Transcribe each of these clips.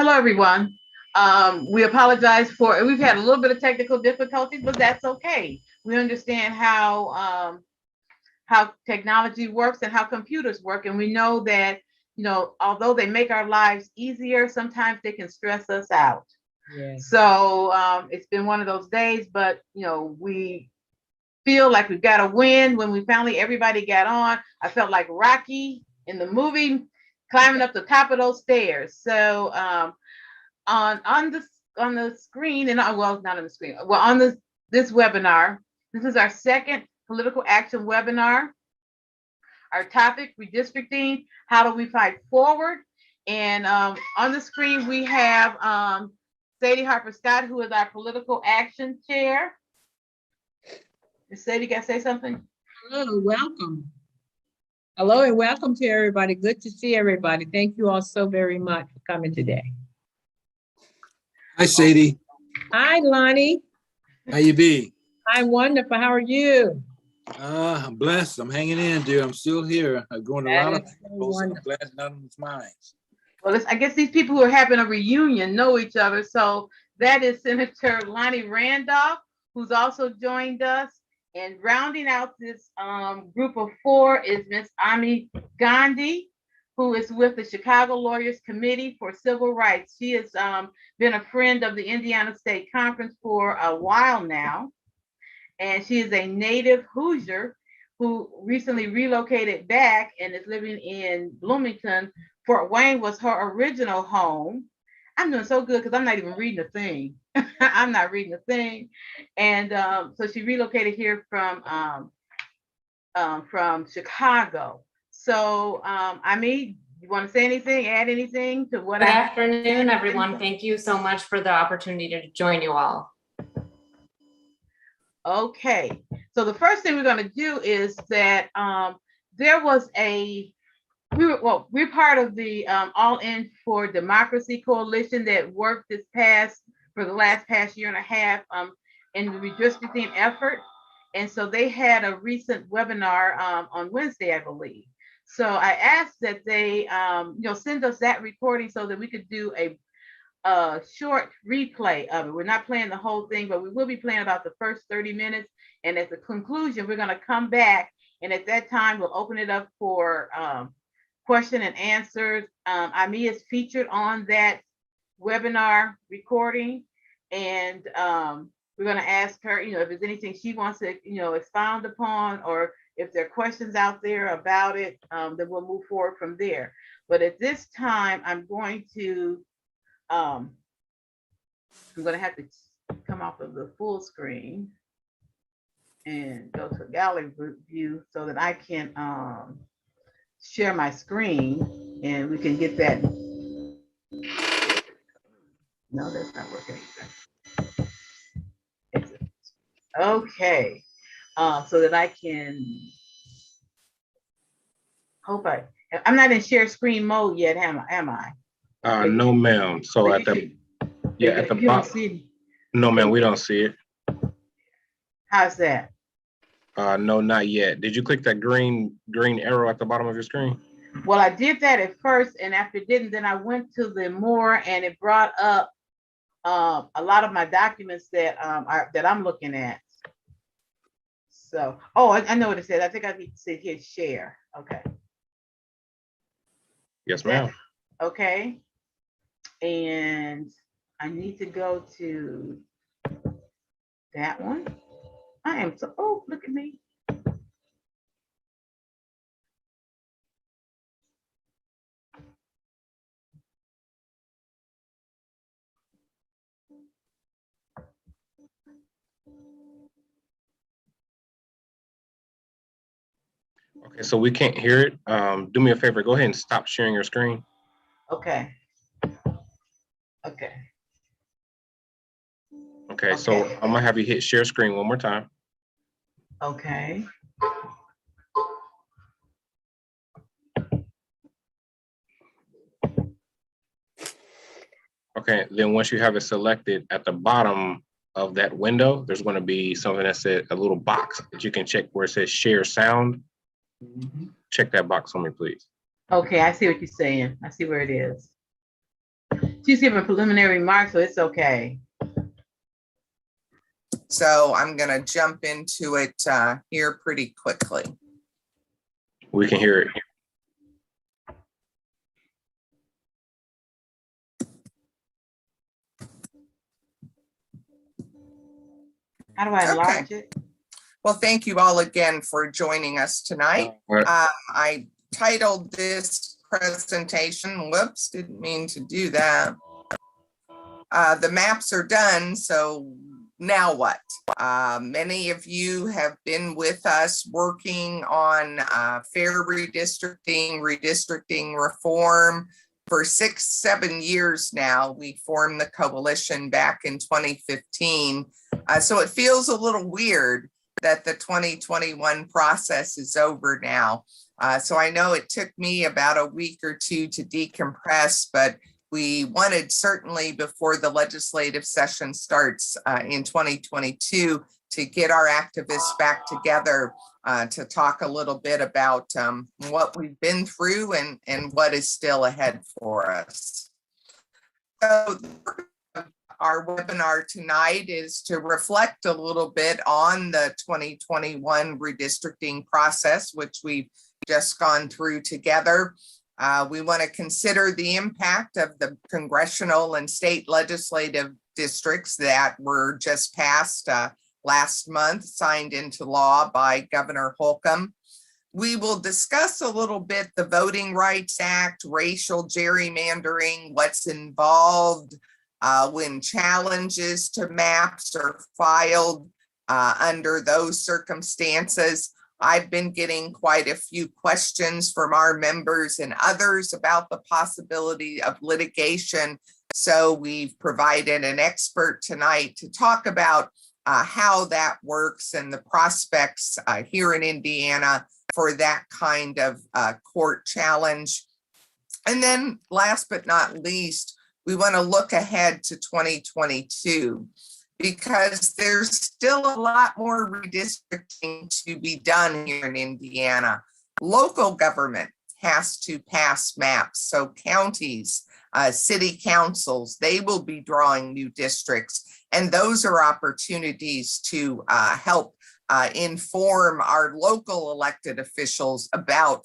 Hello, everyone. We apologize for, we've had a little bit of technical difficulties, but that's okay. We understand how technology works and how computers work. And we know that, although they make our lives easier, sometimes they can stress us out. Yes. So it's been one of those days, but, we feel like we've got to win. When we finally, everybody got on, I felt like Rocky in the movie, climbing up the top of those stairs. So on the screen, and well, not on the screen, well, on this webinar, this is our second political action webinar. Our topic, redistricting, how do we fight forward? And on the screen, we have Sadie Harper Scott, who is our political action chair. Ms. Sadie, got to say something? Hello, welcome. Hello and welcome to everybody. Good to see everybody. Thank you all so very much for coming today. Hi, Sadie. Hi, Lonnie. How you be? I'm wonderful. How are you? I'm blessed. I'm hanging in, dear. I'm still here. I'm going to a lot of people, so I'm wonderful. glad none of them's mine. Well, I guess these people who are having a reunion know each other. So that is Senator Lonnie Randolph, who's also joined us. And rounding out this group of four is Miss Ami Gandhi, who is with the Chicago Lawyers Committee for Civil Rights. She has been a friend of the Indiana State Conference for a while now. And she is a native Hoosier who recently relocated back and is living in Bloomington. Fort Wayne was her original home. I'm doing so good because I'm not even reading a thing. I'm not reading a thing. And so she relocated here from Chicago. So Ami, you want to say anything, add anything to what? Good afternoon, everyone. Thank you so much for the opportunity to join you all. Okay, so the first thing we're going to do is that there was we're part of the All In for Democracy Coalition that worked for the last year and a half in the redistricting effort. And so they had a recent webinar on Wednesday, I believe. So I asked that they send us that recording so that we could do a short replay of it. We're not playing the whole thing, but we will be playing about the first 30 minutes. And at the conclusion, we're going to come back. And at that time, we'll open it up for question and answers. Ami is featured on that webinar recording. And we're going to ask her, if there's anything she wants to, expound upon, or if there are questions out there about it, then we'll move forward from there. But at this time, I'm going to have to come off of the full screen and go to gallery view so that I can share my screen and we can get that. No, that's not working either. Okay, so that I can I'm not in share screen mode yet, am I? No, ma'am. So at the bottom. No, ma'am, we don't see it. How's that? No, not yet. Did you click that green arrow at the bottom of your screen? Well, I did that at first, and after it didn't, then I went to the more, and it brought up a lot of my documents that I'm looking at. So, I know what it said. I think I need to say hit share. Okay. Yes, ma'am. Okay. And I need to go to that one. Look at me. Okay, so we can't hear it. Do me a favor, go ahead and stop sharing your screen. Okay. Okay, so I'm gonna have you hit share screen one more time. Okay. Okay, then once you have it selected, at the bottom of that window, there's going to be something that says a little box that you can check where it says share sound. Check that box for me, please. Okay, I see what you're saying. I see where it is. She's giving preliminary remarks, so it's okay. So I'm going to jump into it here pretty quickly. We can hear it. How do I enlarge it? Well, thank you all again for joining us tonight. I titled this presentation, whoops, didn't mean to do that. The maps are done, so now what? Many of you have been with us working on fair redistricting reform for 6-7 years now. We formed the coalition back in 2015. So it feels a little weird that the 2021 process is over now. So I know it took me about a week or two to decompress, but we wanted certainly before the legislative session starts in 2022 to get our activists back together to talk a little bit about what we've been through and what is still ahead for us. So our webinar tonight is to reflect a little bit on the 2021 redistricting process, which we've just gone through together. We want to consider the impact of the congressional and state legislative districts that were just passed last month, signed into law by Governor Holcomb. We will discuss a little bit the Voting Rights Act, racial gerrymandering, what's involved when challenges to maps are filed under those circumstances. I've been getting quite a few questions from our members and others about the possibility of litigation. So we've provided an expert tonight to talk about how that works and the prospects here in Indiana for that kind of court challenge. And then last but not least, we want to look ahead to 2022. Because there's still a lot more redistricting to be done here in Indiana. Local government has to pass maps. So counties, city councils, they will be drawing new districts. And those are opportunities to help inform our local elected officials about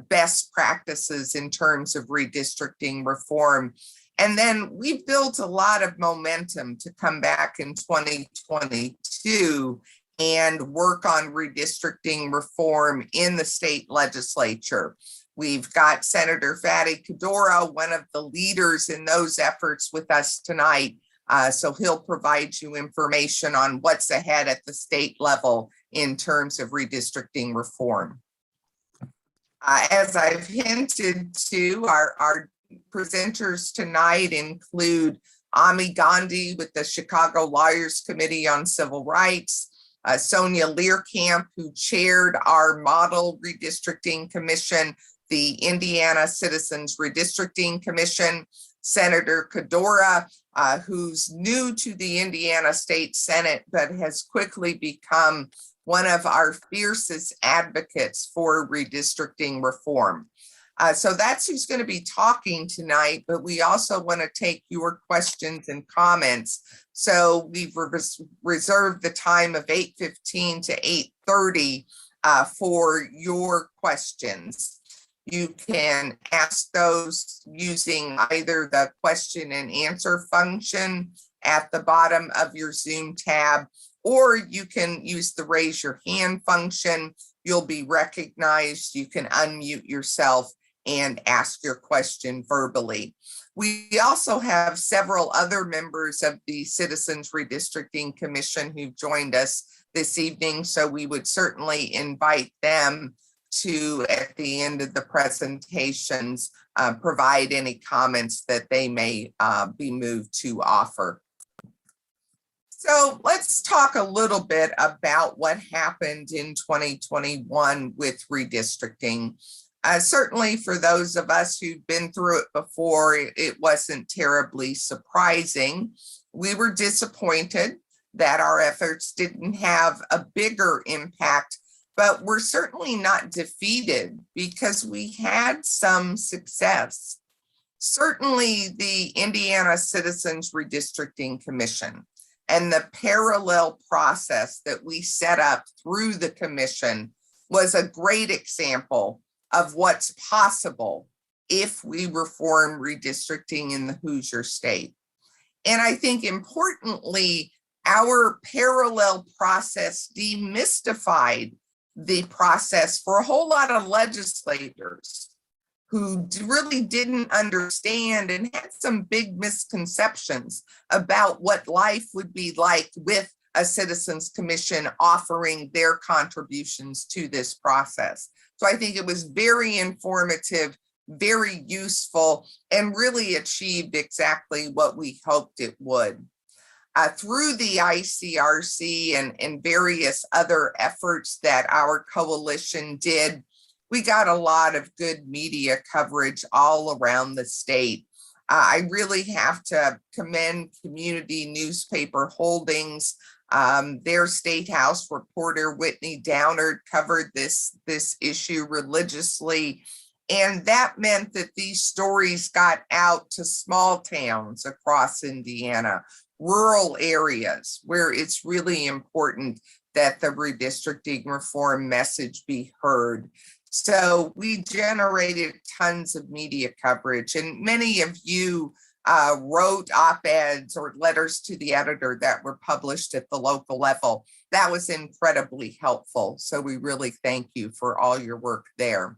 best practices in terms of redistricting reform. And then we built a lot of momentum to come back in 2022 and work on redistricting reform in the state legislature. We've got Senator Fatty Cadora, one of the leaders in those efforts, with us tonight. So he'll provide you information on what's ahead at the state level in terms of redistricting reform. As I've hinted to, our presenters tonight include Ami Gandhi with the Chicago Lawyers Committee on Civil Rights, Sonia Learcamp, who chaired our Model Redistricting Commission, the Indiana Citizens Redistricting Commission, Senator Cadora, who's new to the Indiana State Senate, but has quickly become one of our fiercest advocates for redistricting reform. So that's who's going to be talking tonight, but we also want to take your questions and comments. So we've reserved the time of 8:15 to 8:30 for your questions. You can ask those using either the question and answer function at the bottom of your Zoom tab, or you can use the raise your hand function. You'll be recognized. You can unmute yourself and ask your question verbally. We also have several other members of the Citizens Redistricting Commission who've joined us this evening, so we would certainly invite them to, at the end of the presentations, provide any comments that they may be moved to offer. So let's talk a little bit about what happened in 2021 with redistricting. Certainly for those of us who've been through it before, it wasn't terribly surprising. We were disappointed that our efforts didn't have a bigger impact, but we're certainly not defeated because we had some success. Certainly the Indiana Citizens Redistricting Commission and the parallel process that we set up through the commission was a great example of what's possible if we reform redistricting in the Hoosier state. And I think importantly, our parallel process demystified the process for a whole lot of legislators who really didn't understand and had some big misconceptions about what life would be like with a citizens commission offering their contributions to this process. So I think it was very informative, very useful, and really achieved exactly what we hoped it would. Through the ICRC and various other efforts that our coalition did, we got a lot of good media coverage all around the state. I really have to commend Community Newspaper Holdings. Their State House reporter, Whitney Downard, covered this issue religiously. And that meant that these stories got out to small towns across Indiana, rural areas where it's really important that the redistricting reform message be heard. So we generated tons of media coverage, and many of you wrote op-eds or letters to the editor that were published at the local level. That was incredibly helpful. So we really thank you for all your work there.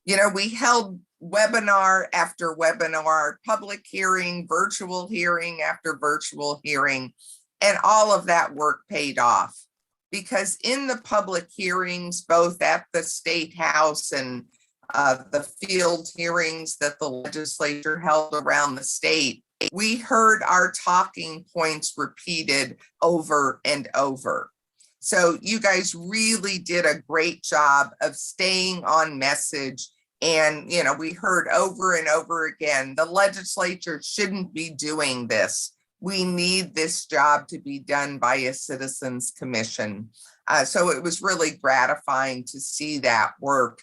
You know, we held webinar after webinar, public hearing, virtual hearing after virtual hearing, and all of that work paid off. Because in the public hearings, both at the State House and the field hearings that the legislature held around the state, we heard our talking points repeated over and over. So you guys really did a great job of staying on message. And, you know, we heard over and over again, the legislature shouldn't be doing this. We need this job to be done by a citizens commission. So it was really gratifying to see that work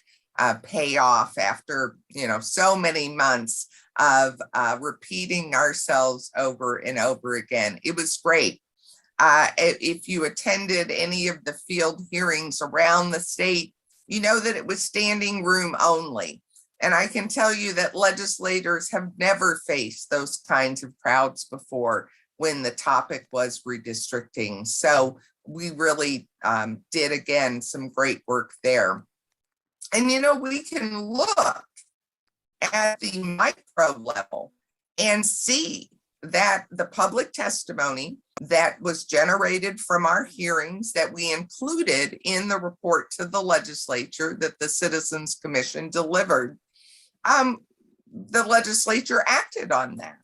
pay off after, you know, so many months of repeating ourselves over and over again. It was great. If you attended any of the field hearings around the state, you know that it was standing room only. And I can tell you that legislators have never faced those kinds of crowds before when the topic was redistricting. So we really did, again, some great work there. And, you know, we can look at the micro level and see that the public testimony that was generated from our hearings that we included in the report to the legislature that the Citizens Commission delivered, the legislature acted on that.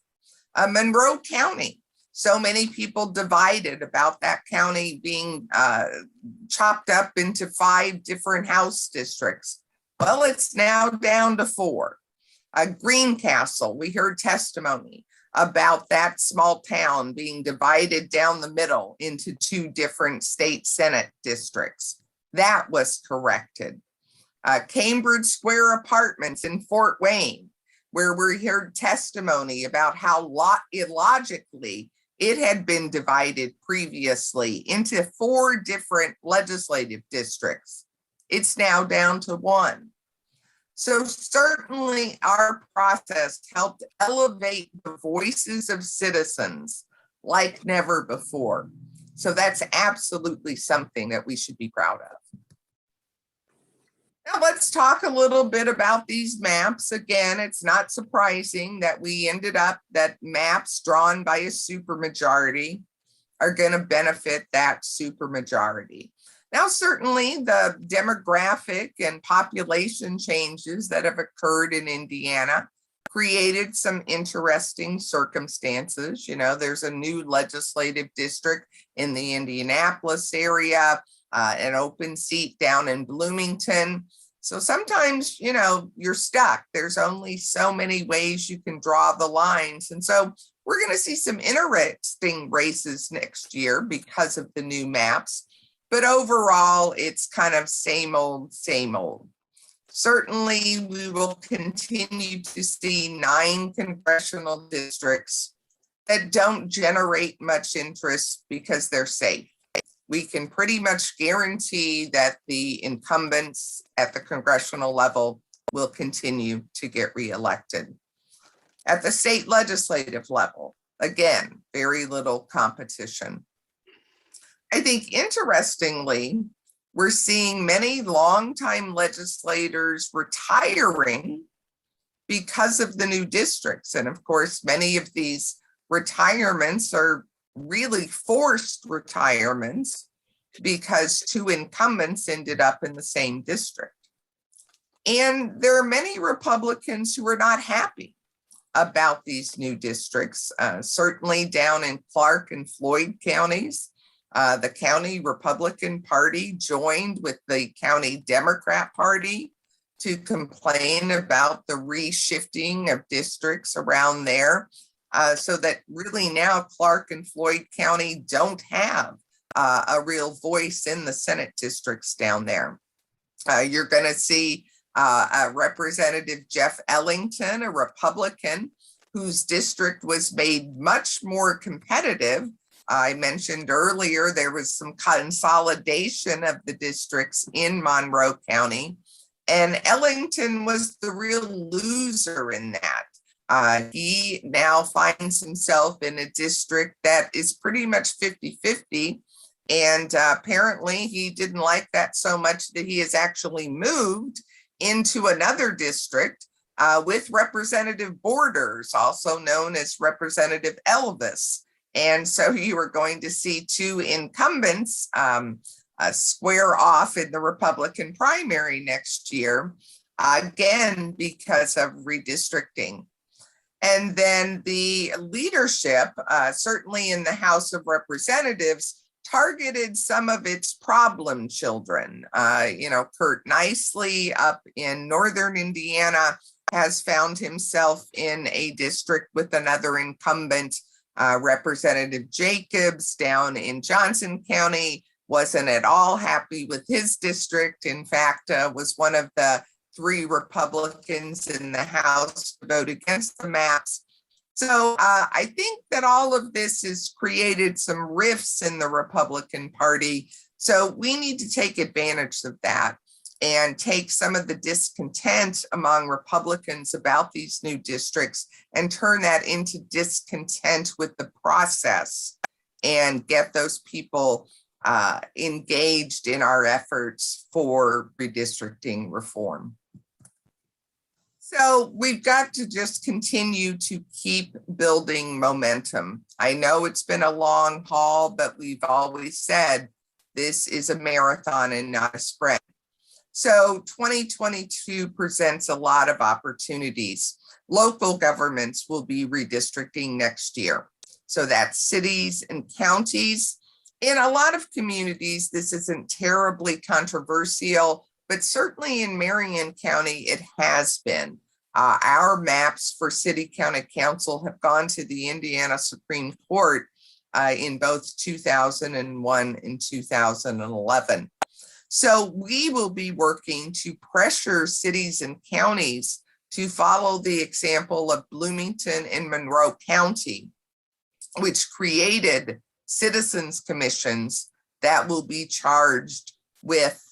Monroe County, so many people divided about that county being chopped up into 5 different House districts. Well, it's now down to 4. Greencastle, we heard testimony about that small town being divided down the middle into 2 different state Senate districts. That was corrected. Cambridge Square Apartments in Fort Wayne, where we heard testimony about how illogically it had been divided previously into 4 different legislative districts. It's now down to 1. So certainly our process helped elevate the voices of citizens like never before. So that's absolutely something that we should be proud of. Now let's talk a little bit about these maps. Again, it's not surprising that we ended up that maps drawn by a supermajority are going to benefit that supermajority. Now, certainly the demographic and population changes that have occurred in Indiana created some interesting circumstances. You know, there's a new legislative district in the Indianapolis area, an open seat down in Bloomington. So sometimes, you know, you're stuck. There's only so many ways you can draw the lines. And so we're going to see some interesting races next year because of the new maps. But overall, it's kind of same old, same old. Certainly, we will continue to see 9 congressional districts that don't generate much interest because they're safe. We can pretty much guarantee that the incumbents at the congressional level will continue to get reelected. At the state legislative level, again, very little competition. I think interestingly, we're seeing many longtime legislators retiring because of the new districts. And of course, many of these retirements are really forced retirements because 2 incumbents ended up in the same district. And there are many Republicans who are not happy about these new districts, certainly down in Clark and Floyd counties. The county Republican Party joined with the county Democrat Party to complain about the reshifting of districts around there. So that really now Clark and Floyd County don't have a real voice in the Senate districts down there. You're going to see Representative Jeff Ellington, a Republican, whose district was made much more competitive. I mentioned earlier there was some consolidation of the districts in Monroe County, and Ellington was the real loser in that. He now finds himself in a district that is pretty much 50-50. And apparently he didn't like that so much that he has actually moved into another district with Representative Borders, also known as Representative Elvis. And so you are going to see 2 incumbents square off in the Republican primary next year, again, because of redistricting. And then the leadership, certainly in the House of Representatives, targeted some of its problem children. Kurt Nicely up in Northern Indiana has found himself in a district with another incumbent. Representative Jacobs down in Johnson County wasn't at all happy with his district. In fact, was one of the 3 Republicans in the House to vote against the maps. So I think that all of this has created some rifts in the Republican Party. So we need to take advantage of that and take some of the discontent among Republicans about these new districts and turn that into discontent with the process and get those people engaged in our efforts for redistricting reform. So we've got to just continue to keep building momentum. I know it's been a long haul, but we've always said this is a marathon and not a sprint. So 2022 presents a lot of opportunities. Local governments will be redistricting next year. So that's cities and counties. In a lot of communities, this isn't terribly controversial, but certainly in Marion County, it has been. Our maps for city county council have gone to the Indiana Supreme Court in both 2001 and 2011. So we will be working to pressure cities and counties to follow the example of Bloomington and Monroe County, which created citizens commissions that will be charged with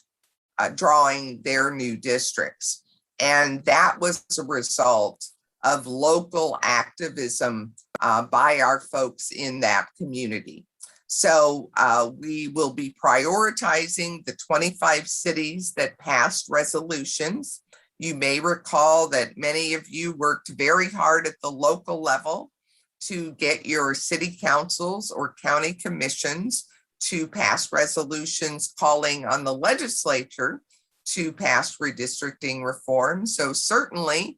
drawing their new districts. And that was a result of local activism by our folks in that community. So we will be prioritizing the 25 cities that passed resolutions. You may recall that many of you worked very hard at the local level to get your city councils or county commissions to pass resolutions calling on the legislature to pass redistricting reform. So certainly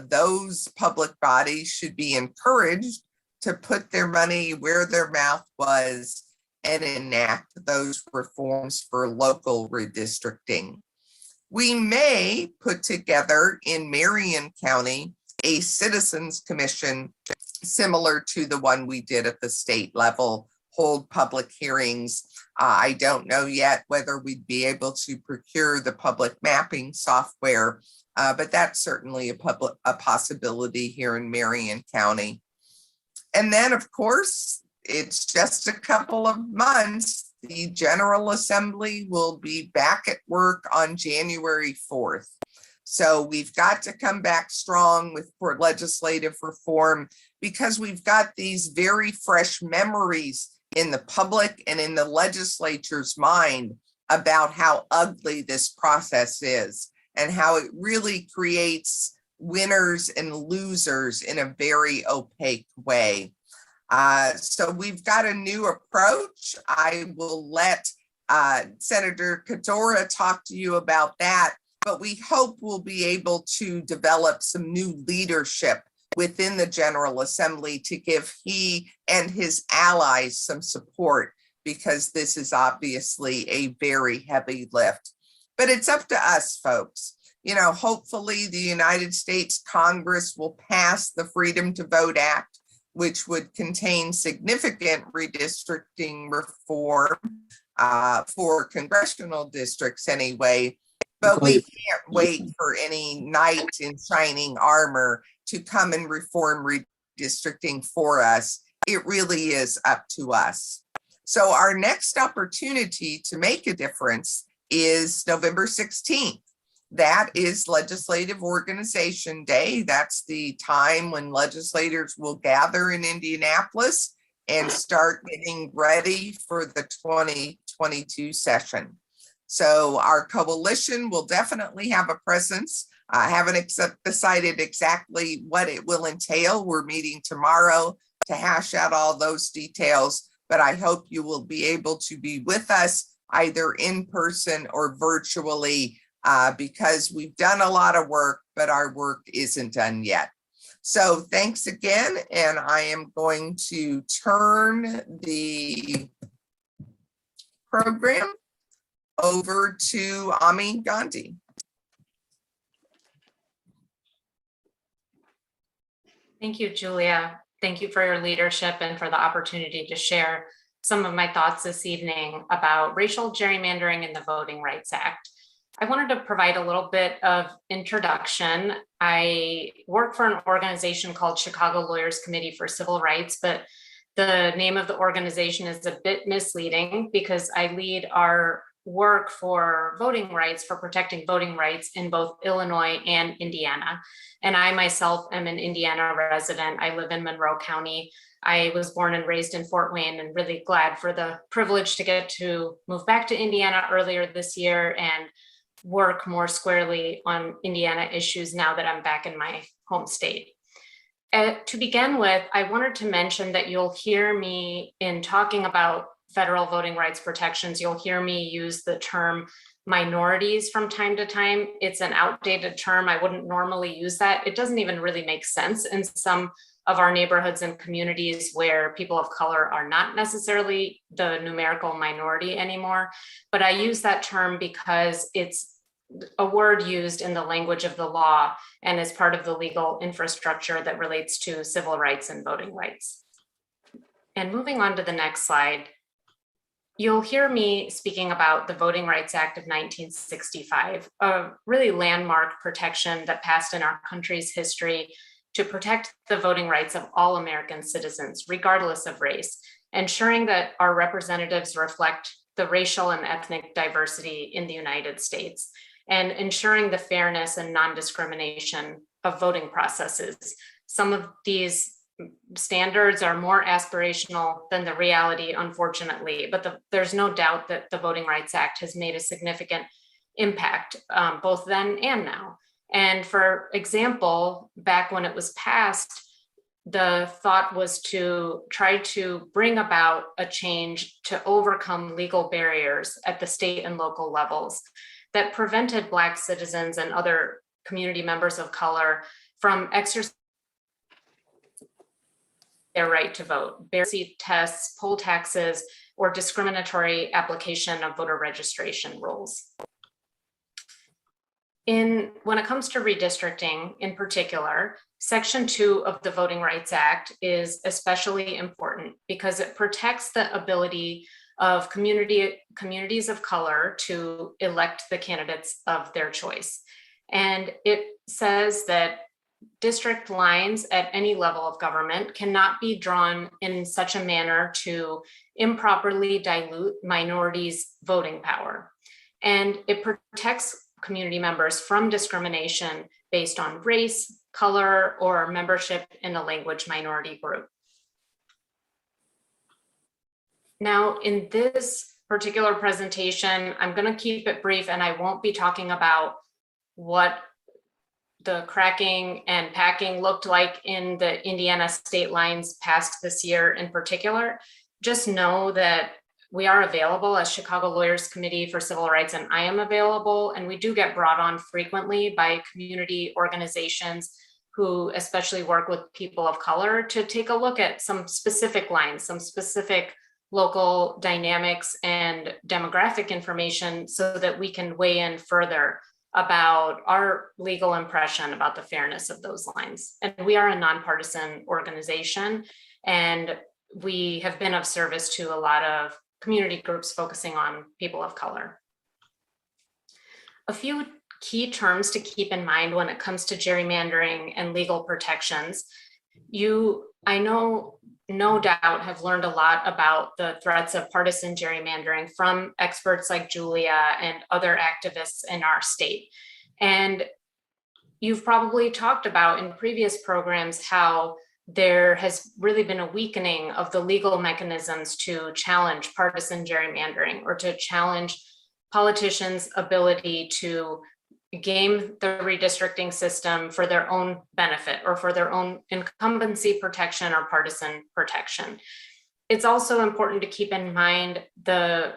those public bodies should be encouraged to put their money where their mouth was and enact those reforms for local redistricting. We may put together in Marion County a citizens commission similar to the one we did at the state level hold public hearings. I don't know yet whether we'd be able to procure the public mapping software, but that's certainly a possibility here in Marion County. And then, of course, it's just a couple of months. The General Assembly will be back at work on January 4th. So we've got to come back strong for legislative reform, because we've got these very fresh memories in the public and in the legislature's mind about how ugly this process is and how it really creates winners and losers in a very opaque way. So we've got a new approach. I will let Senator Kadora talk to you about that, but we hope we'll be able to develop some new leadership within the General Assembly to give he and his allies some support, because this is obviously a very heavy lift. But it's up to us, folks. You know, hopefully the United States Congress will pass the Freedom to Vote Act, which would contain significant redistricting reform for congressional districts anyway. But we can't wait for any knight in shining armor to come and reform redistricting for us. It really is up to us. So our next opportunity to make a difference is November 16th. That is Legislative Organization Day. That's the time when legislators will gather in Indianapolis and start getting ready for the 2022 session. So our coalition will definitely have a presence. I haven't decided exactly what it will entail. We're meeting tomorrow to hash out all those details, but I hope you will be able to be with us either in person or virtually, because we've done a lot of work, but our work isn't done yet. So thanks again, and I am going to turn the program over to Ami Gandhi. Thank you, Julia. Thank you for your leadership and for the opportunity to share some of my thoughts this evening about racial gerrymandering in the Voting Rights Act. I wanted to provide a little bit of introduction. I work for an organization called Chicago Lawyers Committee for Civil Rights, but the name of the organization is a bit misleading because I lead our work for voting rights, for protecting voting rights in both Illinois and Indiana. And I myself am an Indiana resident. I live in Monroe County. I was born and raised in Fort Wayne, and really glad for the privilege to get to move back to Indiana earlier this year and work more squarely on Indiana issues now that I'm back in my home state. To begin with, I wanted to mention that you'll hear me in talking about federal voting rights protections, you'll hear me use the term minorities from time to time. It's an outdated term. I wouldn't normally use that. It doesn't even really make sense in some of our neighborhoods and communities where people of color are not necessarily the numerical minority anymore. But I use that term because it's a word used in the language of the law and is part of the legal infrastructure that relates to civil rights and voting rights. And moving on to the next slide, you'll hear me speaking about the Voting Rights Act of 1965, a really landmark protection that passed in our country's history to protect the voting rights of all American citizens, regardless of race, ensuring that our representatives reflect the racial and ethnic diversity in the United States, and ensuring the fairness and non-discrimination of voting processes. Some of these standards are more aspirational than the reality, unfortunately, but there's no doubt that the Voting Rights Act has made a significant impact, both then and now. And for example, back when it was passed, the thought was to try to bring about a change to overcome legal barriers at the state and local levels that prevented Black citizens and other community members of color from exercising their right to vote, seat tests, poll taxes, or discriminatory application of voter registration rules. When it comes to redistricting in particular, Section 2 of the Voting Rights Act is especially important because it protects the ability of communities of color to elect the candidates of their choice. And it says that district lines at any level of government cannot be drawn in such a manner to improperly dilute minorities' voting power. And it protects community members from discrimination based on race, color, or membership in a language minority group. Now, in this particular presentation, I'm going to keep it brief and I won't be talking about what the cracking and packing looked like in the Indiana state lines passed this year in particular. Just know that we are available as Chicago Lawyers Committee for Civil Rights, and I am available, and we do get brought on frequently by community organizations who especially work with people of color to take a look at some specific lines, some specific local dynamics and demographic information so that we can weigh in further about our legal impression about the fairness of those lines. And we are a nonpartisan organization, and we have been of service to a lot of community groups focusing on people of color. A few key terms to keep in mind when it comes to gerrymandering and legal protections. I know, no doubt, have learned a lot about the threats of partisan gerrymandering from experts like Julia and other activists in our state. And you've probably talked about in previous programs how there has really been a weakening of the legal mechanisms to challenge partisan gerrymandering or to challenge politicians' ability to game the redistricting system for their own benefit or for their own incumbency protection or partisan protection. It's also important to keep in mind the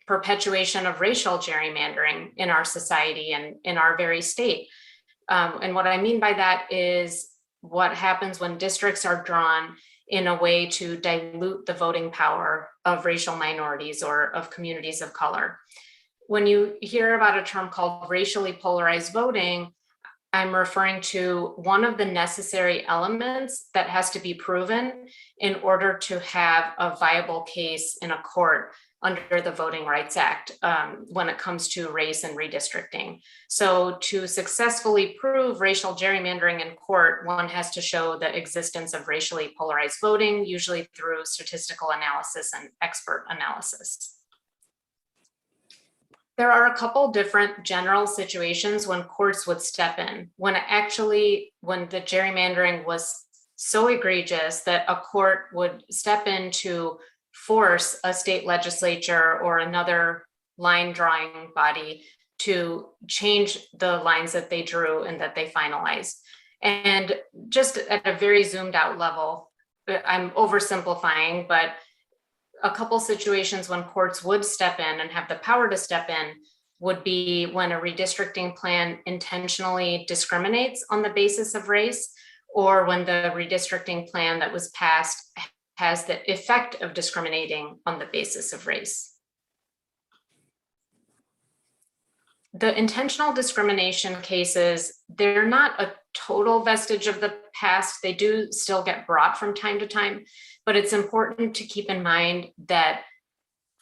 perpetuation of racial gerrymandering in our society and in our very state. And what I mean by that is what happens when districts are drawn in a way to dilute the voting power of racial minorities or of communities of color. When you hear about a term called racially polarized voting, I'm referring to one of the necessary elements that has to be proven in order to have a viable case in a court under the Voting Rights Act when it comes to race and redistricting. So to successfully prove racial gerrymandering in court, one has to show the existence of racially polarized voting, usually through statistical analysis and expert analysis. There are a couple different general situations when courts would step in. When the gerrymandering was so egregious that a court would step in to force a state legislature or another line drawing body to change the lines that they drew and that they finalized. And just at a very zoomed out level, I'm oversimplifying, but a couple situations when courts would step in and have the power to step in would be when a redistricting plan intentionally discriminates on the basis of race, or when the redistricting plan that was passed has the effect of discriminating on the basis of race. The intentional discrimination cases, they're not a total vestige of the past. They do still get brought from time to time, but it's important to keep in mind that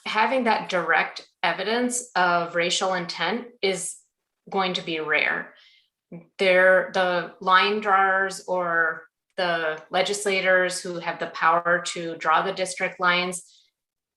having that direct evidence of racial intent is going to be rare. The line drawers or the legislators who have the power to draw the district lines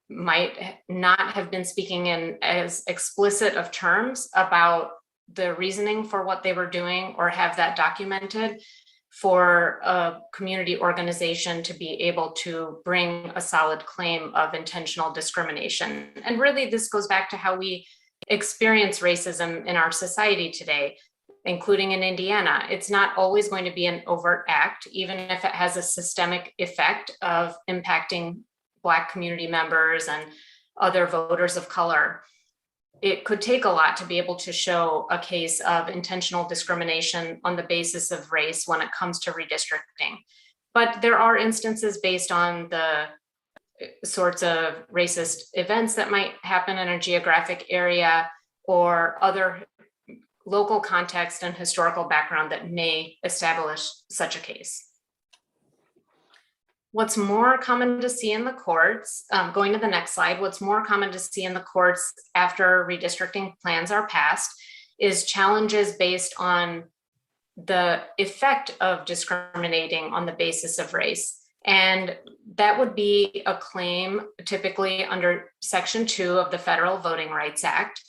might not have been speaking in as explicit of terms about the reasoning for what they were doing or have that documented for a community organization to be able to bring a solid claim of intentional discrimination. And really, this goes back to how we experience racism in our society today, including in Indiana. It's not always going to be an overt act, even if it has a systemic effect of impacting Black community members and other voters of color. It could take a lot to be able to show a case of intentional discrimination on the basis of race when it comes to redistricting. But there are instances based on the sorts of racist events that might happen in a geographic area or other local context and historical background that may establish such a case. What's more common to see in the courts, going to the next slide, what's more common to see in the courts after redistricting plans are passed is challenges based on the effect of discriminating on the basis of race. And that would be a claim typically under Section 2 of the Federal Voting Rights Act.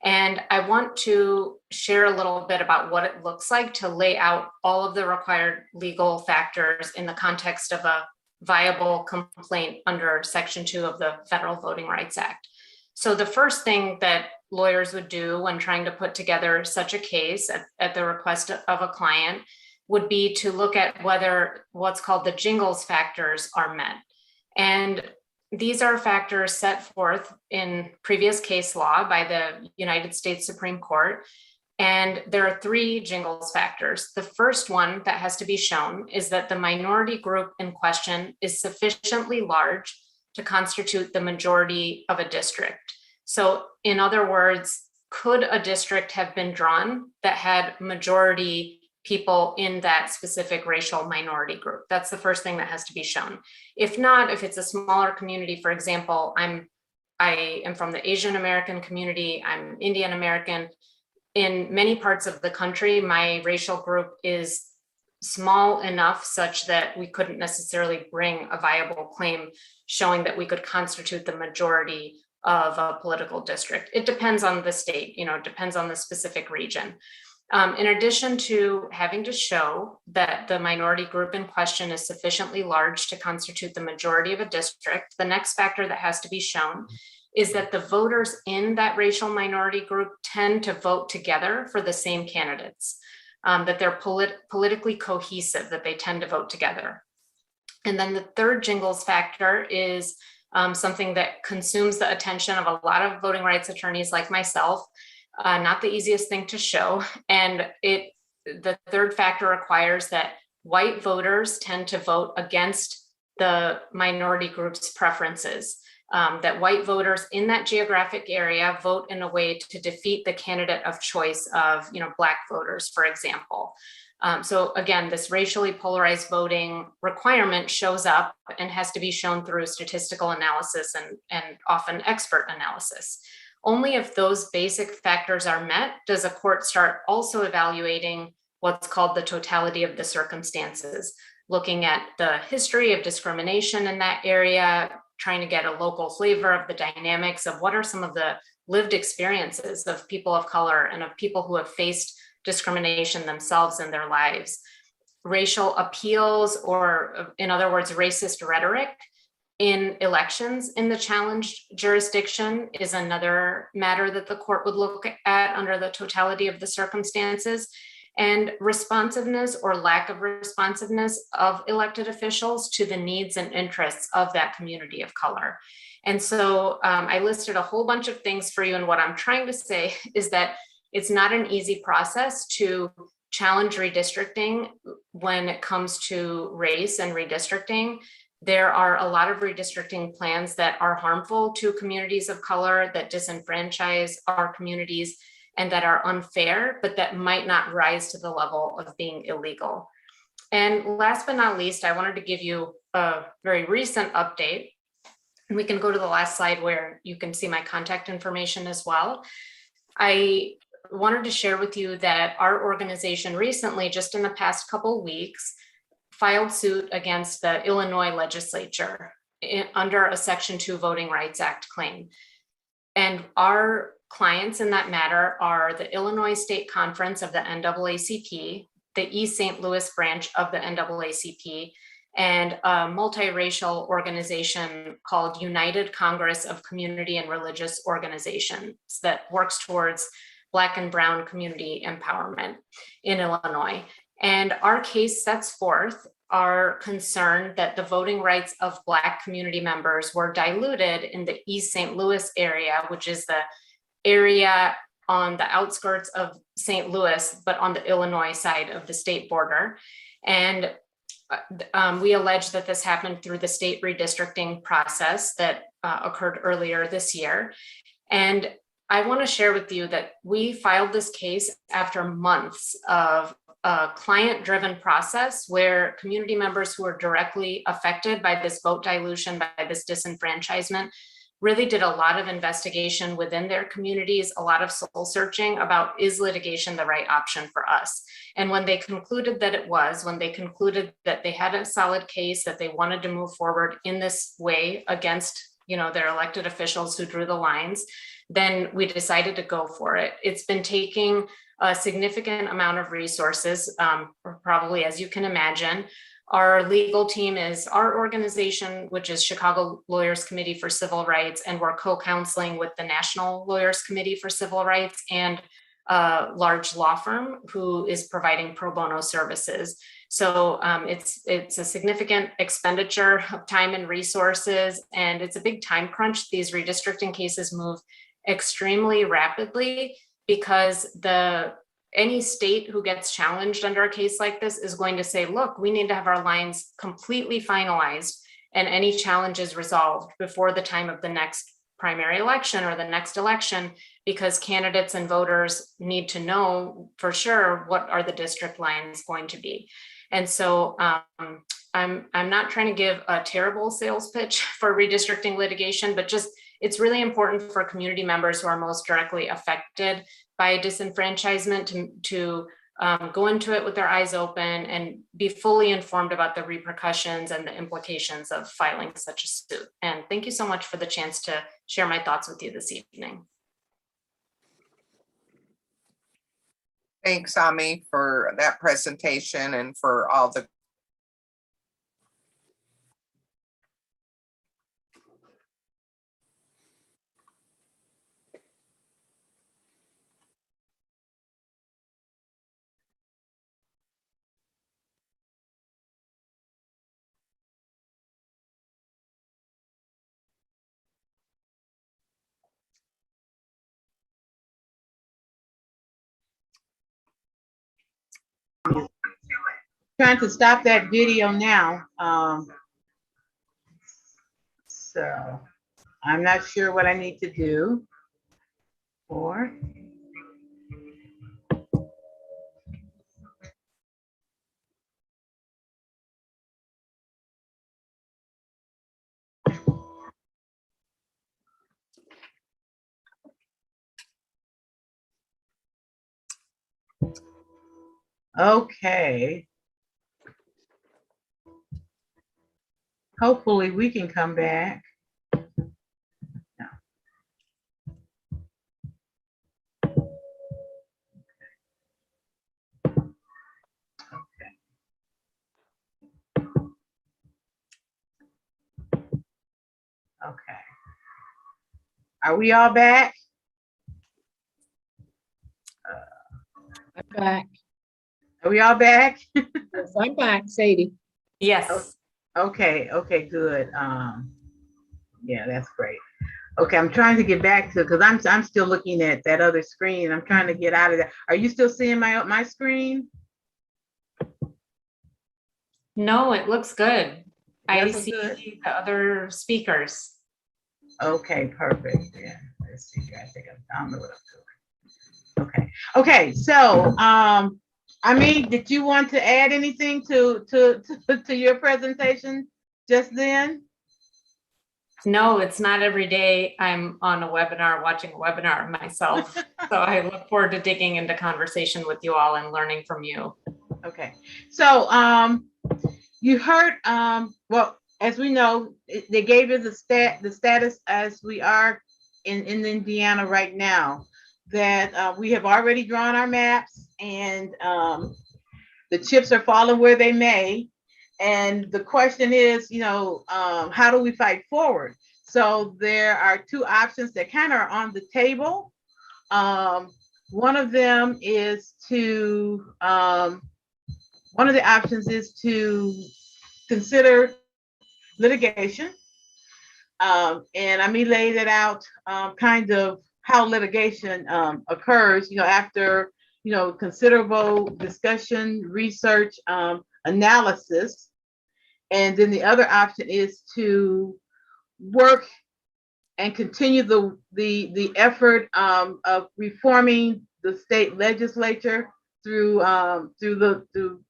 And I want to share a little bit about what it looks like to lay out all of the required legal factors in the context of a viable complaint under Section 2 of the Federal Voting Rights Act. So the first thing that lawyers would do when trying to put together such a case at the request of a client would be to look at whether what's called the jingles factors are met. And these are factors set forth in previous case law by the United States Supreme Court. And there are 3 jingles factors. The first one that has to be shown is that the minority group in question is sufficiently large to constitute the majority of a district. So in other words, could a district have been drawn that had majority people in that specific racial minority group? That's the first thing that has to be shown. If not, if it's a smaller community, for example, I am from the Asian American community, I'm Indian American. In many parts of the country, my racial group is small enough such that we couldn't necessarily bring a viable claim showing that we could constitute the majority of a political district. It depends on the state, it depends on the specific region. In addition to having to show that the minority group in question is sufficiently large to constitute the majority of a district, the next factor that has to be shown is that the voters in that racial minority group tend to vote together for the same candidates, that they're politically cohesive, that they tend to vote together. And then the third jingles factor is something that consumes the attention of a lot of voting rights attorneys like myself, not the easiest thing to show. And the third factor requires that white voters tend to vote against the minority group's preferences. That white voters in that geographic area vote in a way to defeat the candidate of choice of, Black voters, for example. So again, this racially polarized voting requirement shows up and has to be shown through statistical analysis and often expert analysis. Only if those basic factors are met does a court start also evaluating what's called the totality of the circumstances, looking at the history of discrimination in that area, trying to get a local flavor of the dynamics of what are some of the lived experiences of people of color and of people who have faced discrimination themselves in their lives. Racial appeals, or in other words, racist rhetoric in elections in the challenged jurisdiction is another matter that the court would look at under the totality of the circumstances. And responsiveness or lack of responsiveness of elected officials to the needs and interests of that community of color. And so I listed a whole bunch of things for you. And what I'm trying to say is that it's not an easy process to challenge redistricting when it comes to race and redistricting. There are a lot of redistricting plans that are harmful to communities of color, that disenfranchise our communities, and that are unfair, but that might not rise to the level of being illegal. And last but not least, I wanted to give you a very recent update. And we can go to the last slide where you can see my contact information as well. I wanted to share with you that our organization recently, just in the past couple of weeks, filed suit against the Illinois legislature under a Section 2 Voting Rights Act claim. And our clients in that matter are the Illinois State Conference of the NAACP, the East St. Louis branch of the NAACP, and a multiracial organization called United Congress of Community and Religious Organizations that works towards Black and Brown community empowerment in Illinois. And our case sets forth our concern that the voting rights of Black community members were diluted in the East St. Louis area, which is the area on the outskirts of St. Louis, but on the Illinois side of the state border. And we allege that this happened through the state redistricting process that occurred earlier this year. And I want to share with you that we filed this case after months of a client-driven process where community members who are directly affected by this vote dilution, by this disenfranchisement, really did a lot of investigation within their communities, a lot of soul searching about, is litigation the right option for us? And when they concluded that it was, when they concluded that they had a solid case, that they wanted to move forward in this way against, their elected officials who drew the lines, then we decided to go for it. It's been taking a significant amount of resources, probably as you can imagine. Our legal team is our organization, which is Chicago Lawyers Committee for Civil Rights, and we're co-counseling with the National Lawyers Committee for Civil Rights and a large law firm who is providing pro bono services. So it's a significant expenditure of time and resources, and it's a big time crunch. These redistricting cases move extremely rapidly because any state who gets challenged under a case like this is going to say, look, we need to have our lines completely finalized and any challenges resolved before the time of the next primary election or the next election, because candidates and voters need to know for sure what are the district lines going to be. And so I'm not trying to give a terrible sales pitch for redistricting litigation, but just it's really important for community members who are most directly affected by disenfranchisement to go into it with their eyes open and be fully informed about the repercussions and the implications of filing such a suit. And thank you so much for the chance to share my thoughts with you this evening. Thanks, Ami, for that presentation and for all the Trying to stop that video now. So I'm not sure what I need to do for. Okay. Hopefully we can come back. No. Okay. Are we all back? I'm back. Are we all back? Yes, I'm back, Sadie. Yes. Okay, good. Yeah, that's great. Okay, I'm trying to get back to, because I'm still looking at that other screen. I'm trying to get out of that. Are you still seeing my screen? No, it looks good. I Doesn't see good? the other speakers. Okay, perfect. Yeah, let's see. I think I don't know what I'm doing. Okay. So, Ami, did you want to add anything to your presentation just then? No, it's not every day I'm on a webinar, watching a webinar myself. So I look forward to digging into conversation with you all and learning from you. Okay. So, you heard, well, as we know, they gave us the status as we are in Indiana right now, that we have already drawn our maps and the chips are falling where they may. And the question is, how do we fight forward? So there are two options that kind of are on the table. One of them is to, one of the options is to consider litigation. And I laid it out kind of how litigation occurs, after, considerable discussion, research, analysis. And then the other option is to work and continue the effort of reforming the state legislature through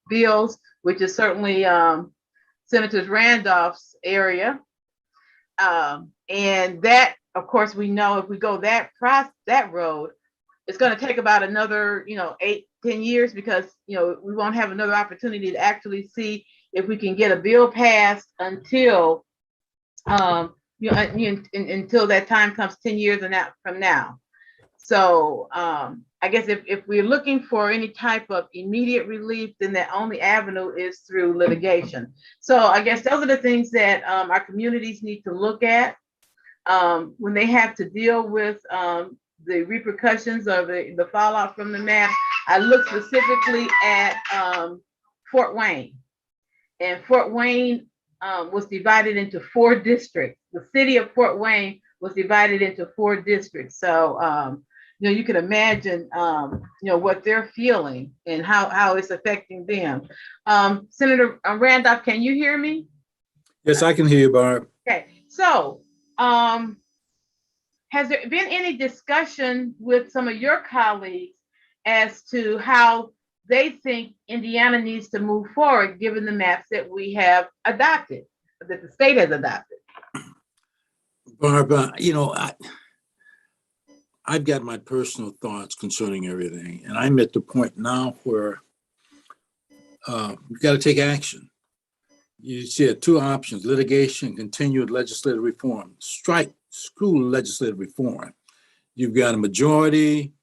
bills, which is certainly Senator Randolph's area. And that, of course, we know if we go that road, it's going to take about another, 8-10 years, because, we won't have another opportunity to actually see if we can get a bill passed until, until that time comes 10 years from now. So I guess if we're looking for any type of immediate relief, then the only avenue is through litigation. So I guess those are the things that our communities need to look at when they have to deal with the repercussions or the fallout from the map. I look specifically at Fort Wayne. And Fort Wayne was divided into 4 districts. The city of Fort Wayne was divided into 4 districts. So, you can imagine, what they're feeling and how it's affecting them. Senator Randolph, can you hear me? Yes, I can hear you, Barb. Okay, so has there been any discussion with some of your colleagues as to how they think Indiana needs to move forward, given the maps that we have adopted, that the state has adopted? Barb, I've got my personal thoughts concerning everything, and I'm at the point now where we've got to take action. You see 2 options: litigation, continued legislative reform. Screw legislative reform. You've got a majority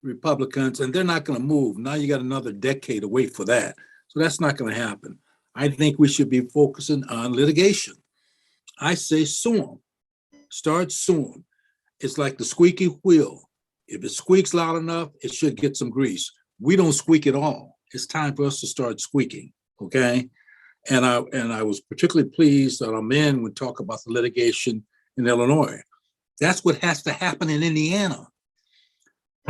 Republicans, and they're not going to move. Now you got another decade to wait for that. So that's not going to happen. I think we should be focusing on litigation. I say sue them. Start suing. It's like the squeaky wheel. If it squeaks loud enough, it should get some grease. We don't squeak at all. It's time for us to start squeaking, okay? And I was particularly pleased that our men would talk about the litigation in Illinois. That's what has to happen in Indiana.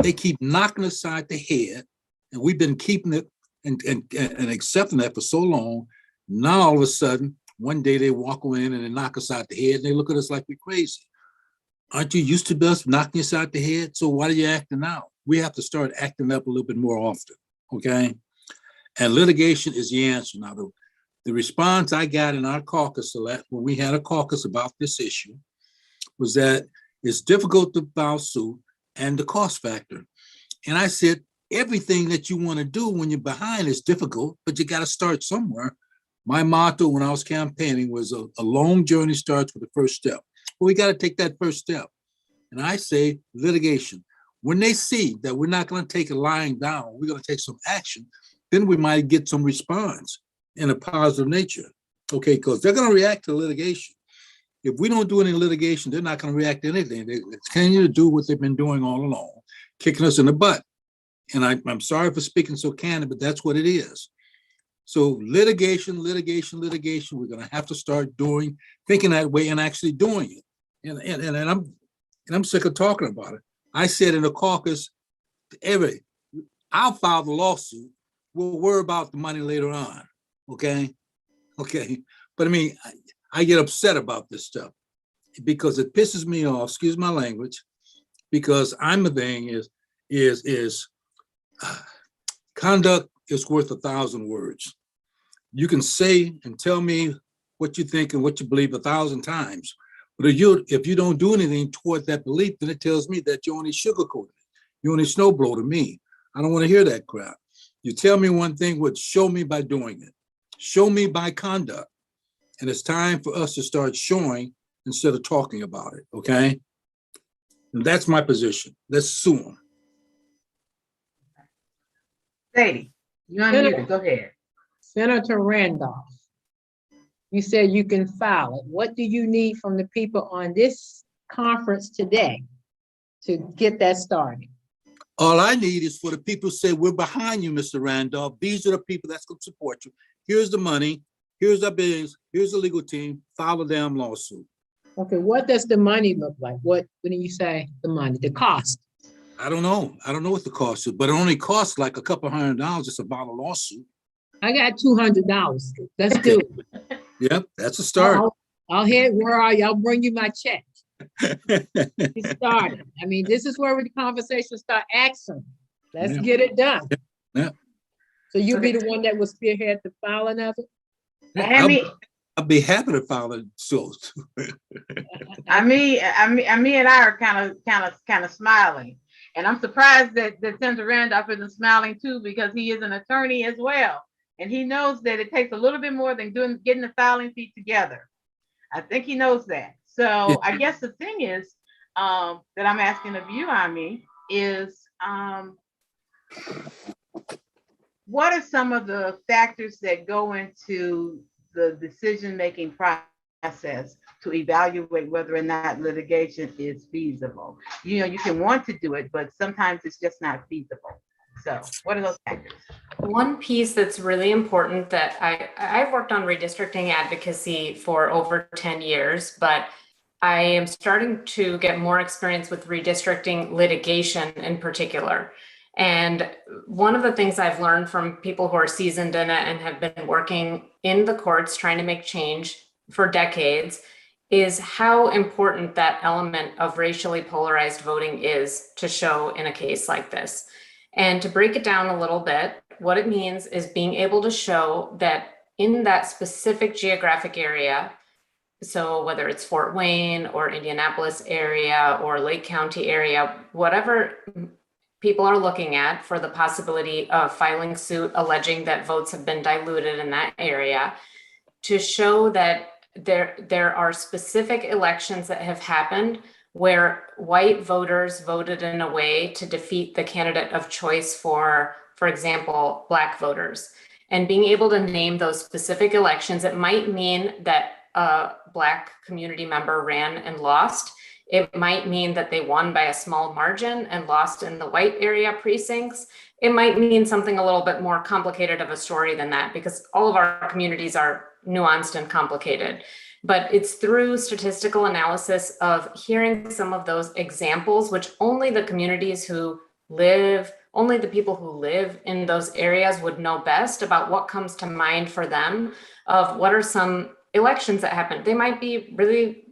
They keep knocking us side the head, and we've been keeping it and accepting that for so long. Now all of a sudden, one day they walk in and they knock us out the head, and they look at us like we're crazy. Aren't you used to us knocking us out the head? So why are you acting out? We have to start acting up a little bit more often, okay? And litigation is the answer. Now, the response I got in our caucus when we had a caucus about this issue was that it's difficult to file suit and the cost factor. And I said, everything that you want to do when you're behind is difficult, but you got to start somewhere. My motto when I was campaigning was a long journey starts with the first step. Well, we got to take that first step. And I say litigation. When they see that we're not going to take it lying down, we're going to take some action, then we might get some response in a positive nature. Okay, because they're going to react to litigation. If we don't do any litigation, they're not going to react to anything. They continue to do what they've been doing all along, kicking us in the butt. And I'm sorry for speaking so candid, but that's what it is. So litigation. We're going to have to start thinking that way and actually doing it. And I'm sick of talking about it. I said in the caucus, I'll file the lawsuit. We'll worry about the money later on. Okay. But I mean, I get upset about this stuff because it pisses me off, excuse my language, because I'm the thing is conduct is worth 1,000 words. You can say and tell me what you think and what you believe 1,000 times, but if you don't do anything toward that belief, then it tells me that you only sugarcoat it. You only snowblow to me. I don't want to hear that crap. You tell me one thing, show me by doing it. Show me by conduct. And it's time for us to start showing instead of talking about it, okay? And that's my position. Let's sue them. Sadie, you're unmuted. Go ahead. Senator Randolph, you said you can file it. What do you need from the people on this conference today to get that started? All I need is for the people to say, we're behind you, Mr. Randolph. These are the people that's going to support you. Here's the money. Here's our business. Here's the legal team. File a damn lawsuit. Okay, what does the money look like? When you say the money, the cost? I don't know. I don't know what the cost is, but it only costs like a couple $100 just to file a lawsuit. I got $200. Let's do it. Yep, that's a start. I'll head where are y'all? Bring you my check. We started. I mean, this is where the conversation start action. Let's Yeah. get it done. Yeah. So you'll be the one that will spearhead the filing of it? I mean, I'd be happy to file it. So I mean, and I are kind of smiling, and I'm surprised that Senator Randolph isn't smiling too, because he is an attorney as well, and he knows that it takes a little bit more than getting the filing fee together. I think he knows that. So Yeah. I guess the thing is that I'm asking of you, Ami, is what are some of the factors that go into the decision-making process to evaluate whether or not litigation is feasible? You know, you can want to do it, but sometimes it's just not feasible. So what are those factors? One piece that's really important that I've worked on redistricting advocacy for over 10 years, but I am starting to get more experience with redistricting litigation in particular. And one of the things I've learned from people who are seasoned in it and have been working in the courts trying to make change for decades is how important that element of racially polarized voting is to show in a case like this. And to break it down a little bit, what it means is being able to show that in that specific geographic area, so whether it's Fort Wayne or Indianapolis area or Lake County area, whatever people are looking at for the possibility of filing suit alleging that votes have been diluted in that area, to show that there are specific elections that have happened where white voters voted in a way to defeat the candidate of choice for example, Black voters. And being able to name those specific elections, it might mean that a Black community member ran and lost. It might mean that they won by a small margin and lost in the white area precincts. It might mean something a little bit more complicated of a story than that, because all of our communities are nuanced and complicated. But it's through statistical analysis of hearing some of those examples, which only the communities who live, only the people who live in those areas would know best about what comes to mind for them of what are some elections that happened. They might be really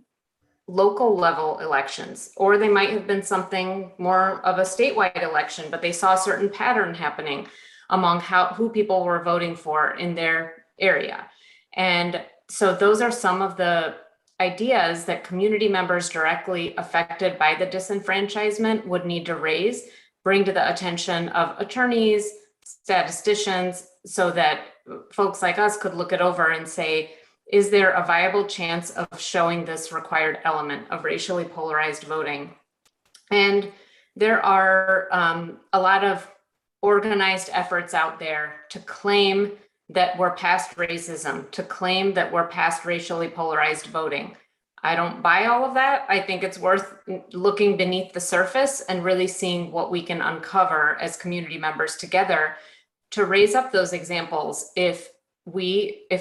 local level elections, or they might have been something more of a statewide election, but they saw a certain pattern happening among who people were voting for in their area. And so those are some of the ideas that community members directly affected by the disenfranchisement would need to raise, bring to the attention of attorneys, statisticians, so that folks like us could look it over and say, is there a viable chance of showing this required element of racially polarized voting? And there are a lot of organized efforts out there to claim that we're past racism, to claim that we're past racially polarized voting. I don't buy all of that. I think it's worth looking beneath the surface and really seeing what we can uncover as community members together to raise up those examples. If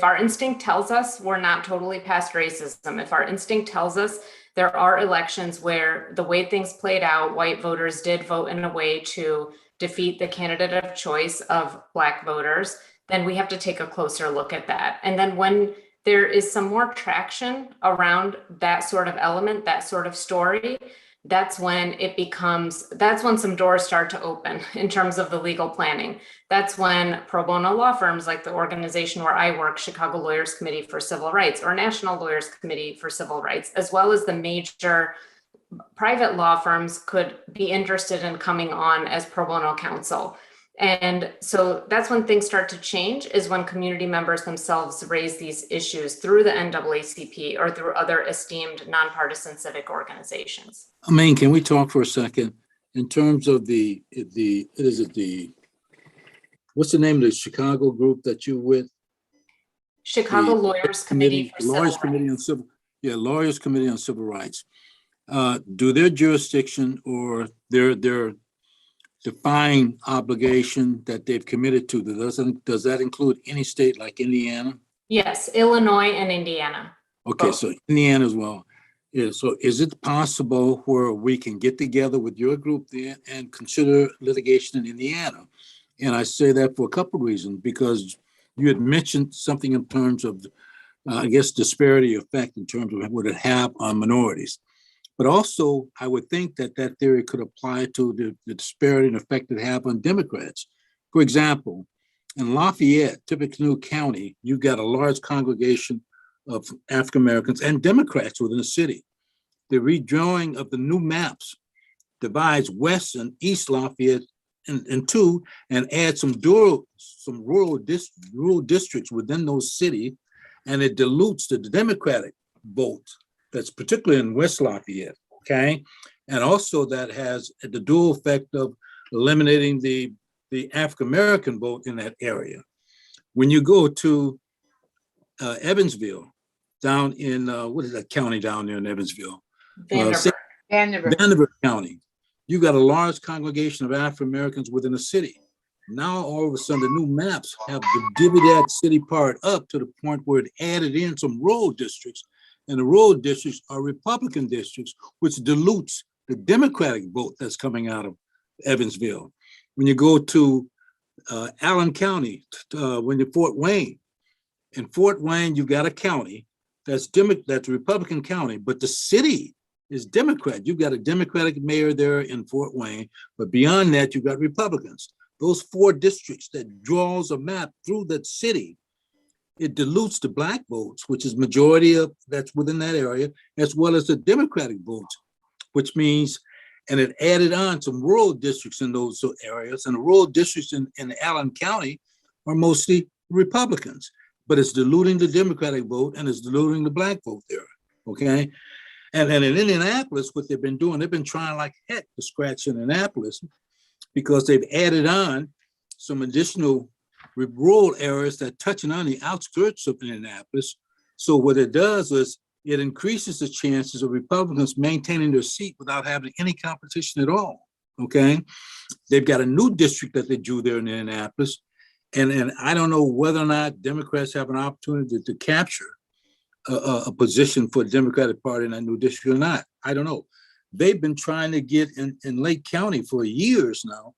our instinct tells us we're not totally past racism, if our instinct tells us there are elections where the way things played out, white voters did vote in a way to defeat the candidate of choice of Black voters, then we have to take a closer look at that. And then when there is some more traction around that sort of element, that sort of story, that's when some doors start to open in terms of the legal planning. That's when pro bono law firms like the organization where I work, Chicago Lawyers Committee for Civil Rights, or National Lawyers Committee for Civil Rights, as well as the major private law firms could be interested in coming on as pro bono counsel. And so that's when things start to change, is when community members themselves raise these issues through the NAACP or through other esteemed nonpartisan civic organizations. I mean, can we talk for a second in terms of what's the name of the Chicago group that you're with? Chicago Lawyers Committee for Civil Lawyers Committee on Civil, Lawyers Committee on Civil Rights. Do their jurisdiction or their defined obligation that they've committed to, does that include any state like Indiana? Yes, Illinois and Indiana. Okay, so Indiana as well. Yeah, so is it possible where we can get together with your group there and consider litigation in Indiana? And I say that for a couple of reasons, because you had mentioned something in terms of, I guess, disparity effect in terms of what it have on minorities. But also, I would think that that theory could apply to the disparity and effect it have on Democrats. For example, in Lafayette, Tippecanoe County, you've got a large congregation of African Americans and Democrats within the city. The redrawing of the new maps divides West and East Lafayette in two and adds some rural districts within those cities, and it dilutes the Democratic vote that's particularly in West Lafayette, okay? And also that has the dual effect of eliminating the African-American vote in that area. When you go to Evansville, down in, what is that county down there in Evansville? Vanderbilt. Vanderbilt County. You got a large congregation of African-Americans within the city. Now, all of a sudden, the new maps have divvied that city part up to the point where it added in some rural districts, and the rural districts are Republican districts, which dilutes the Democratic vote that's coming out of Evansville. When you go to Allen County, when you're Fort Wayne, in Fort Wayne, you've got a county that's a Republican county, but the city is Democrat. You've got a Democratic mayor there in Fort Wayne, but beyond that, you've got Republicans. Those 4 districts that draws a map through that city, it dilutes the Black votes, which is majority of that's within that area, as well as the Democratic votes, which means, and it added on some rural districts in those areas, and the rural districts in Allen County are mostly Republicans, but it's diluting the Democratic vote and it's diluting the Black vote there, okay? And in Indianapolis, what they've been doing, they've been trying like heck to scratch Indianapolis because they've added on some additional rural areas that touching on the outskirts of Indianapolis. So what it does is it increases the chances of Republicans maintaining their seat without having any competition at all, okay? They've got a new district that they drew there in Indianapolis, and I don't know whether or not Democrats have an opportunity to capture a position for the Democratic Party in that new district or not. I don't know. They've been trying to get in Lake County for years now.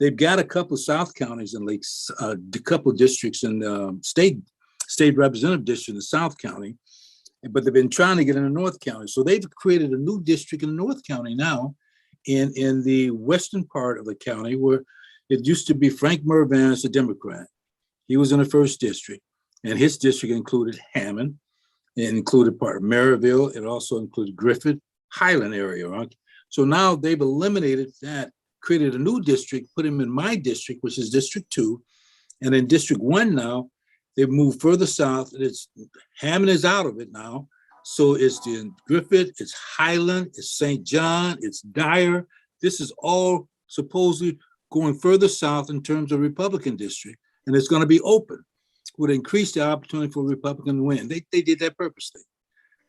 They've got a couple of South counties in Lakes, a couple of districts in the state representative district in South County, but they've been trying to get in the North County. So they've created a new district in North County now in the western part of the county where it used to be Frank Mervyn as a Democrat. He was in the first district, and his district included Hammond. It included part of Maryville. It also included Griffith, Highland area. Right? So now they've eliminated that, created a new district, put him in my district, which is District 2. And in District 1 now, they've moved further south. It's Hammond is out of it now. So it's in Griffith, it's Highland, it's St. John, it's Dyer. This is all supposedly going further south in terms of Republican district. And it's going to be open. Would increase the opportunity for Republican to win. They did that purposely.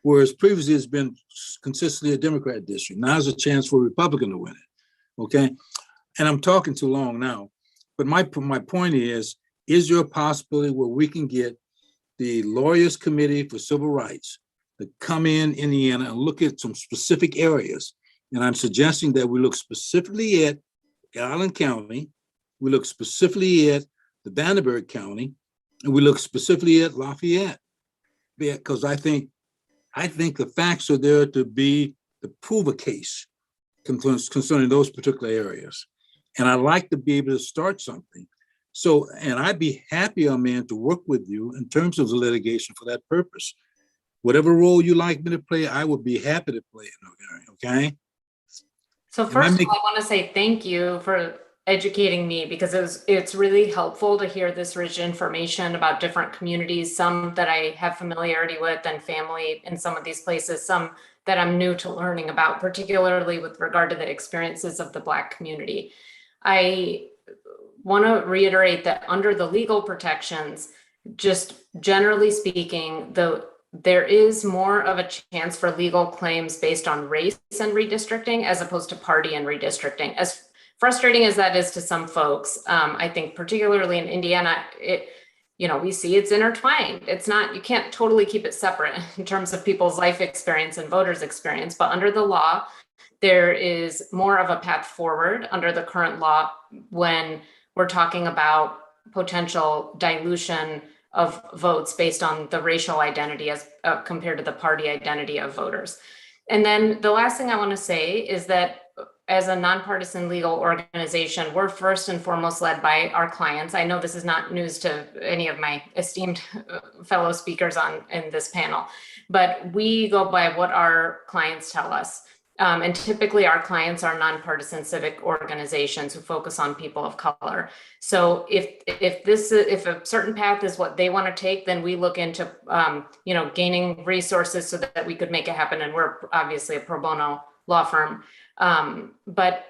Whereas previously it's been consistently a Democrat district. Now there's a chance for a Republican to win it, okay? And I'm talking too long now, but my point is there a possibility where we can get the Lawyers Committee for Civil Rights to come in Indiana and look at some specific areas? And I'm suggesting that we look specifically at Allen County, we look specifically at the Vanderbilt County, and we look specifically at Lafayette, because I think the facts are there to prove a case concerning those particular areas. And I'd like to be able to start something. So, and I'd be happy, man, to work with you in terms of the litigation for that purpose. Whatever role you like me to play, I would be happy to play it, okay? So first of all, I want to say thank you for educating me, because it's really helpful to hear this rich information about different communities, some that I have familiarity with and family in some of these places, some that I'm new to learning about, particularly with regard to the experiences of the Black community. I want to reiterate that under the legal protections, just generally speaking, there is more of a chance for legal claims based on race and redistricting as opposed to party and redistricting. As frustrating as that is to some folks, I think particularly in Indiana, we see it's intertwined. It's not, you can't totally keep it separate in terms of people's life experience and voters' experience, but under the law, there is more of a path forward under the current law when we're talking about potential dilution of votes based on the racial identity as compared to the party identity of voters. And then the last thing I want to say is that as a nonpartisan legal organization, we're first and foremost led by our clients. I know this is not news to any of my esteemed fellow speakers in this panel, but we go by what our clients tell us. And typically our clients are nonpartisan civic organizations who focus on people of color. So if a certain path is what they want to take, then we look into gaining resources so that we could make it happen. And we're obviously a pro bono law firm. But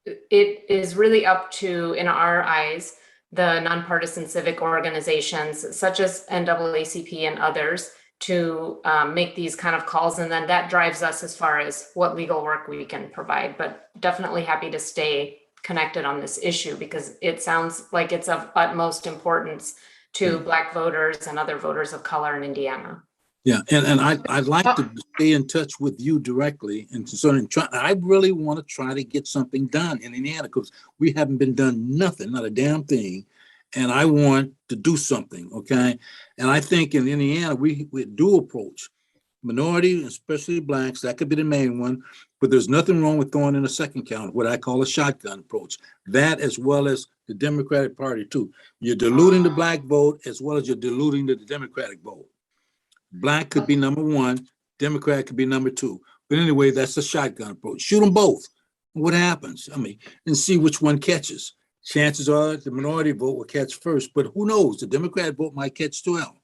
it is really up to, in our eyes, the nonpartisan civic organizations such as NAACP and others to make these kind of calls. And then that drives us as far as what legal work we can provide, but definitely happy to stay connected on this issue because it sounds like it's of utmost importance to Black voters and other voters of color in Indiana. Yeah, and I'd like to stay in touch with you directly and I really want to try to get something done in Indiana because we haven't been done nothing, not a damn thing. And I want to do something, okay? And I think in Indiana, we do approach minority, especially Blacks, that could be the main one, but there's nothing wrong with throwing in a second count, what I call a shotgun approach. That as well as the Democratic Party too. You're diluting the Black vote as well as you're diluting the Democratic vote. Black could be number one, Democrat could be number two. But anyway, that's a shotgun approach. Shoot them both. What happens? I mean, and see which one catches. Chances are the minority vote will catch first, but who knows? The Democrat vote might catch 12.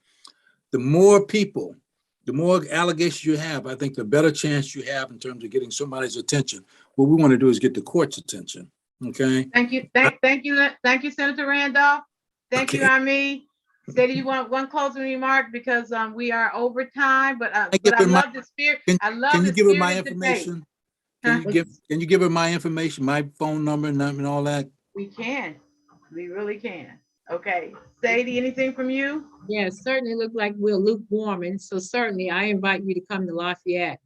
The more people, the more allegations you have, I think the better chance you have in terms of getting somebody's attention. What we want to do is get the court's attention. Okay. Thank you. Thank you, Senator Randolph. Thank you, Ami. Sadie, you want one closing remark because we are over time, but I love the spirit. Can you give her my information? Can you give her my information, my phone number and all that? We can. We really can. Okay. Sadie, anything from you? Yeah, certainly look like we're lukewarm. And so certainly I invite you to come to Lafayette.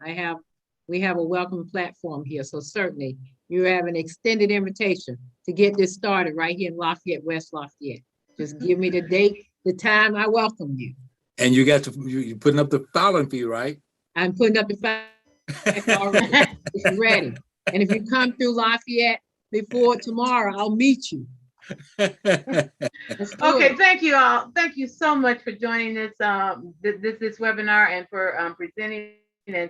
We have a welcome platform here. So certainly you have an extended invitation to get this started right here in Lafayette, West Lafayette. Just give me the date, the time, I welcome you. And you're putting up the filing fee, right? I'm putting up the filing already. It's ready. And if you come through Lafayette before tomorrow, I'll meet you. Okay, thank you all. Thank you so much for joining this this webinar and for presenting and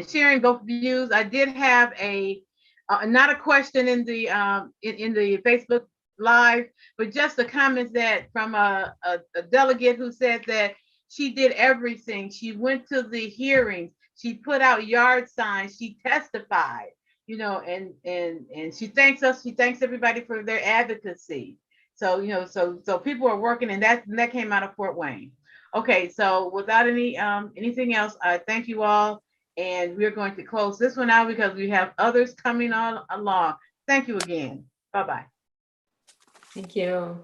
sharing both views. I did have not a question in the Facebook Live, but just the comments that from a delegate who said that she did everything. She went to the hearings. She put out yard signs. She testified. And she thanks us. She thanks everybody for their advocacy. So, so people are working, and that came out of Fort Wayne. Okay, so without anything else, I thank you all, and we're going to close this one out because we have others coming on along. Thank you again. Bye-bye. Thank you.